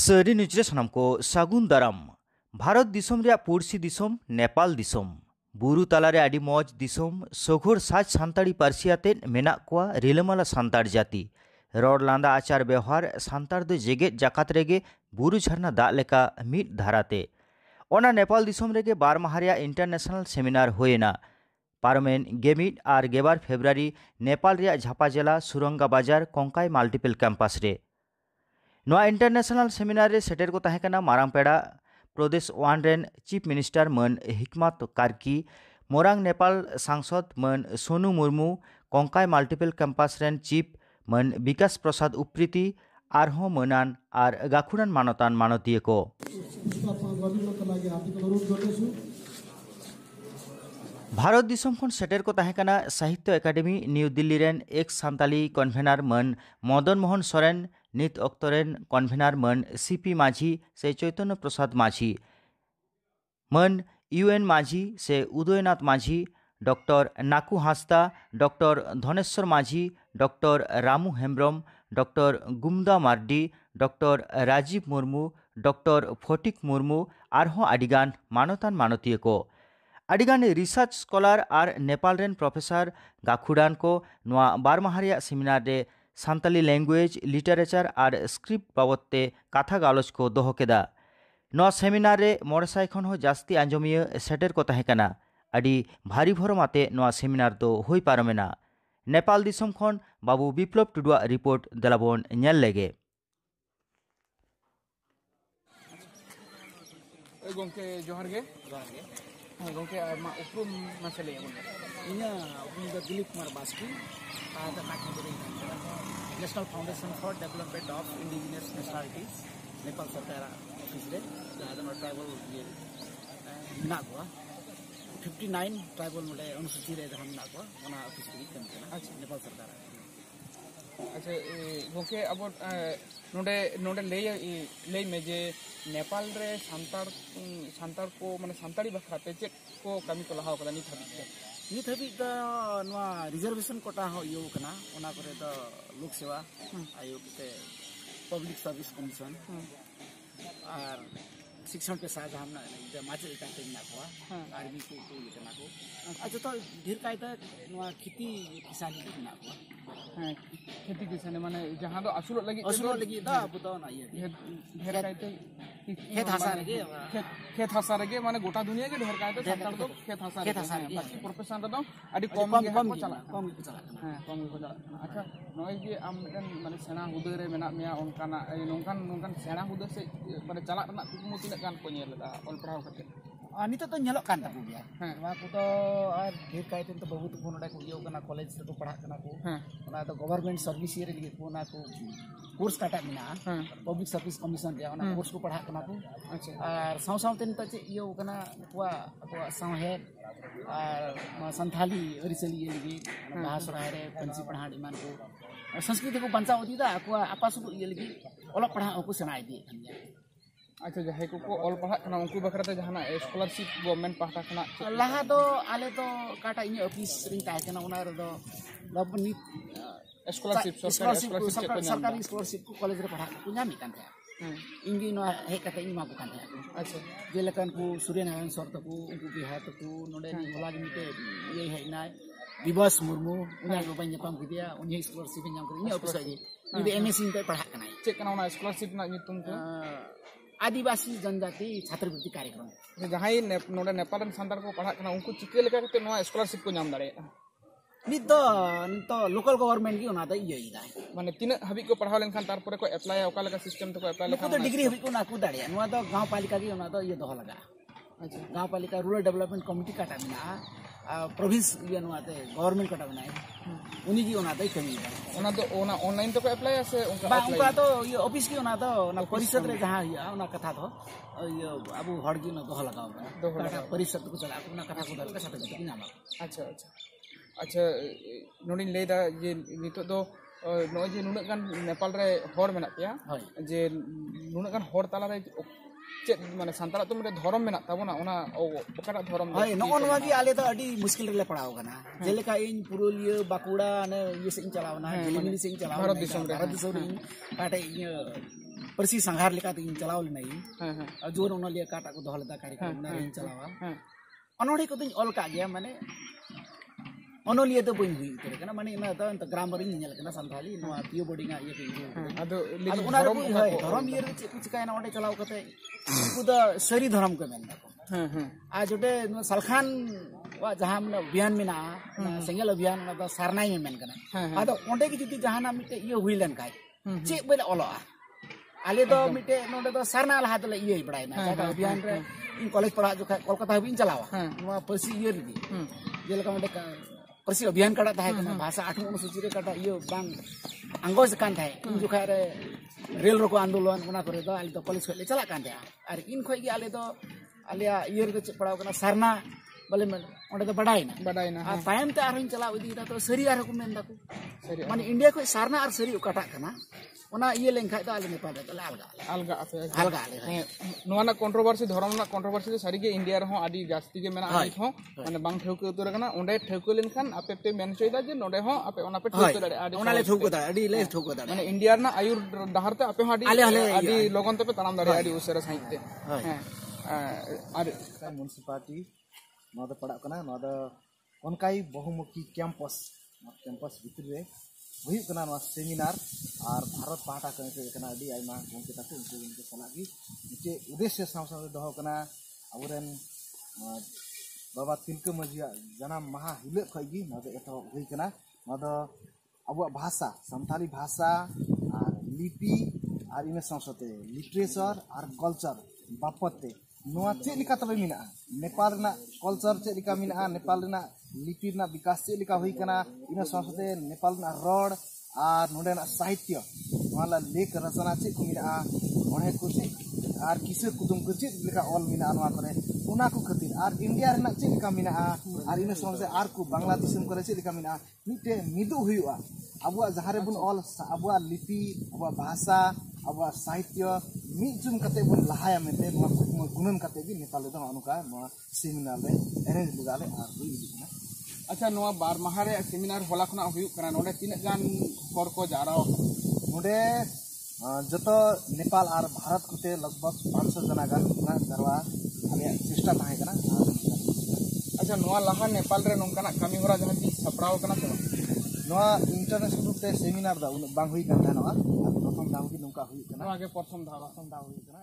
सरी न्यूज़ सानाम को सागुन दाराम। भारत दिसोम रे पुरसी दिसोम नेपाल दिसोम बुरु तालारे आडी मौज दिसोम सघोर साज सान्ताड़ी पार्सियाते मेना कोआ रिलामाला सान्ताड़ जाति रड़ लांदा आचार व्यवहार सान्ताड़ दो जेगेत जाकात रेगे बुरु झरना दाग लेका मिद धाराते ओना नेपाल दिसोम रेगे 12 माह इंटरनेशनल सेमिनार होएना पारमेन गेमिड और गेबार फेब्रुआरी नेपाल रे झापा जिला सुरंगा बाजार कंकाई मल्टीपल कैंपास रे नोआ इंटरनेशनल सेमिनार रे सेटेर को तहेकना मारांग पेड़ा प्रदेश 1 रेन चीफ मिनिस्टर मन हिकमत कार्की मोरांग नेपाल सांसद मन सोनू मुर्मू कंकाई मल्टीपल कैंपास रेन चीफ मन विकास प्रसाद उप्रीति आरहों मनान और गाखुरान मानतान मानतीय को भारत दिसोम खन सेटेर को तहेकना साहित्य एकाडेमी न्यू दिल्ली रेन एक सान्ताली कन्भेनार मन मदन मोहन सोरेन नित अक्तरेन कन्भेनार मन सीपी माझी से चैतन्य प्रसाद माझी मन यूएन माझी से Udaynath Majhi doctor Naku Hansda doctor Dhaneshwar Majhi doctor Ramu Hembram doctor Gumda Mardi doctor Rajiv Murmu doctor Phatik Murmu आरहों आडिगान मानतान मानतीय को आडिगान रिसर्च स्कॉलर और नेपाल रेन प्रोफेसर गाखुडान को नोआ 12 माह सेमिनार रे सान्ताली लैंग्वेज लिटरेचर और स्क्रिप्ट बाबते कथा गालोच को दोहो केदा नोआ सेमिनार रे 100 खन हो जास्ती आंजमिया सेटेर को तहेकना आडी भारी भरमाते नोआ सेमिनार दो होई पारमेना नेपाल दिसोम खन बाबू विप्लव टुडुआ रिपोर्ट दलाबन नेल लेगे गोंके जोहार गे गोंके उपरुम मसले इना उपरुम द दिलीप कुमार बास्की आदा Kathmandu national foundation for development of indigenous nationalities Nepal सरकार ऑफिस रे आदा ट्राइबल ये ना को 59 ट्राइबल मोडे अनुसूची रे हम ना को ओना ऑफिस रे काम करना अच्छा नेपाल सरकार अच्छा गोंके अब नोडे नोडे ले में जे नेपाल रे सांतार को माने सांताड़ी बखराते चेक को कमी को लहाव कदा नित हबी द नवा रिजर्वेशन कोटा हो यो कना ओना करे द लोक सेवा आयोग के पब्लिक सर्विस कमीशन और शिक्षण पे साथ हमना माचे काटे ना को आर्मी को ये कना को अच्छा तो ढेर कायदा नवा खेती किसानी ना को हां खेती किसानी माने जहां तो असुल लगी दा बुतो ना ये ढेर कायते खेत हसा रे माने गोटा दुनिया के ढेर कायते संतार दो खेत हसा रे बाकी प्रोफेशन रे दो आडी कम को चला हां कम को चला अच्छा नय जे आम माने सेना हुदे रे मेना मिया ओनकाना नोंकान सेना हुदे से माने चला रना कुकुमु तिना गान को नेलदा ऑल पढ़ाव करते नित तो नेलो कान ताकू गया वा को तो और ढेर कायते तो बहुत को नडा को यो कना कॉलेज से को पढ़ा कना को ओना तो गवर्नमेंट सर्विस रे लिए को ना को कोर्स काटा मिना पब्लिक सर्विस कमीशन रे ओना कोर्स को पढ़ा कना को अच्छा और साव तेन त यो कना को साहे और संथाली रिसली ये लगी भाषा रे पंची पढ़ा ईमान को संस्कृति को बंचा होती दा को आपस को ये लगी ओला पढ़ा को सेनाई दी अच्छा जहां को ऑल पढ़ा कना उनको बखराते जहाना स्कॉलरशिप गवर्नमेंट पाहटा कना लाहा दो आले तो काटा इन ऑफिस रिंग ताय कना उना रे दो लबनी स्कॉलरशिप सरकारी स्कॉलरशिप को कॉलेज रे पढ़ा को नामी कान था इंगी नो हे कते इन माबु कान था अच्छा जे लकन को सूर्य नारायण सर तको उनको बिहार तको नोडे नि होला मिटे ये है ना दिवस मुर्मू उना को बन जपम दिया उन्हें स्कॉलरशिप नाम कर in office I in MSc ते पढ़ा कना चेक कना उना स्कॉलरशिप ना नितुम को आदिवासी जनजाति छात्रवृत्ति कार्यक्रम जहां नोडे नेपाल रन संतार को पढ़ा कना उनको चिके लेका कते नो स्कॉलरशिप को नाम दारे नित तो लोकल गवर्नमेंट की ओना द ये इदा माने तीन हबी को पढ़ाव लेन खान तार परे को अप्लाई ओका लगा सिस्टम तो को अप्लाई लेखा तो डिग्री हबी को ना को दाड़े नो तो गांव पालिका की ओना तो ये दह लगा अच्छा गांव पालिका रूरल डेवलपमेंट कमिटी काटा मिना प्रोविंस ये नो आते गवर्नमेंट काटा बनाए उन्हीं की ओना दई कमी ओना तो ओना ऑनलाइन तो को अप्लाई से उनका तो ये ऑफिस की ओना तो ना परिषद रे जहां हिया ओना कथा तो ये अब हड़गी न दह लगा काटा परिषद को चला ओना कथा को दल के साथ की नाम अच्छा अच्छा अच्छा नोडिन लेदा ये नितो दो नो जे नुना गान नेपाल रे हर मेना पिया जे नुना गान हर ताला रे चेक माने संताला तो मेरे धर्म मेना ताबोना ओना ओकरा धर्म हाय नो नवा की आले तो अडी मुश्किल रे पड़ाव कना जेलेका इन पुरुलिया बाकुड़ा ने ये से चलावना जेलिमिनी से चलावना भारत दिसम रे काटे परसी संघार लेका ते इन चलाव लेना इन हाँ हाँ और जोर उन लिया काटा को दोहलता कार्यक्रम ना इन चलावा अनोड़े को तो ऑल का गया माने अनोलिया तो बइन हुई तेरे कना माने इना तो ग्रामर इन नेल कना संथाली नवा पियो बोर्डिंग ये के अदो अदो उना रे धर्म ये रे कुछ का ना ओडे चलाव कते उनको तो सरी धर्म को मेन को हाँ हाँ आ जोटे सलखान वा जहां मन अभियान में ना सिंगल अभियान ना तो सारनाई में मेन कना अदो ओडे की जुदी जहां ना मिटे ये हुइलन काय चे बेले ओलोआ आले तो मिटे नोडे तो सारना लहा तो ये बड़ाई ना का अभियान रे इन कॉलेज पढ़ा जो कोलकाता हबिन चलावा नवा परसी ये री जेलका ओडे परसी अभियान कड़ा था है भाषा 8 अनुसूची रे कटा ये बांग अंगोज कान था उन जो खारे रेल रोको आंदोलन उना करे तो आले तो कॉलेज ले चला कान था अरे इन खोई के आले तो आलिया ये रे पढ़ाव कना सरना बोले में ओंडे तो बड़ाई ना आ टाइम ते आरहिन चला इदी तो सरी आर को मेन दाको माने इंडिया को सरना और सरी कटा कना ओना ये लेंखा तो आले नेपाल तो अलगा आले नोना कंट्रोवर्सी धर्म ना कंट्रोवर्सी सारी के इंडिया रे हो आदि जास्ती के मेना आइ हो माने बांग ठेउके उतर कना ओंडे ठेउके लेनखान आपे पे मेन चोइदा जे नोडे हो आपे ओना पे ठेउके दाड़े आदि ओना ले ठेउके दाड़े आदि ले ठेउके दाड़े माने इंडिया ना आयुर डहार ते आपे आदि आदि लोगन ते पे तनाम दाड़े आदि उसरे साहित्य और म्युनिसिपालिटी नोद पड़ा कना नोद कोनकाई बहुमुखी कैंपस भितर रे हुई कना नो सेमिनार और भारत पाटा कना अडी आइमा गोंके ताको उनके सलागी जे उद्देश्य साव दहो कना अबरेन बाबा तिलका मजिया जनाम महा हिले खइगी नोद एतो हुई कना नोद अब भाषा संथाली भाषा और लिपि और इमे संसते लिटरेचर और कल्चर बापते नोआ चे लिका तबे मिना नेपाल ना कल्चर चे लिका मिना नेपाल ना लिपि ना विकास चे लिका हुई कना इना संसते नेपाल ना रड और नोडे ना साहित्य वाला लेख रचना चे को मिना ओने को चे और किसे कुदुम को चे लिका ऑल मिना नोआ करे उना को खातिर और इंडिया रे ना चे लिका मिना और इना संसते आर को बांग्लादेश करे चे लिका मिना मिटे मिदु हुईवा अबुआ जहारे बुन ऑल अबुआ लिपि अबुआ भाषा अबुआ साहित्य मिजुम कते बुन लहाया मेते गुणन कते भी नेपाल दो अनुका नो सेमिनार रे अरेंज लगाले आर हुई दिना अच्छा नोआ बार महारे सेमिनार होला खना हुई कना नोडे तीन गान हर को जाराओ नोडे जतो नेपाल और भारत कुते लगभग 500 जना गान ना दरवा आले चेष्टा ताहे कना अच्छा नोआ लहा नेपाल रे नोंकाना कामी होरा जहां ती सपराव कना से नोआ इंटरनेशनल रूप ते सेमिनार दा बांग हुई कना नोआ प्रथम दाव की नोंका हुई कना आगे प्रथम दाव हुई कना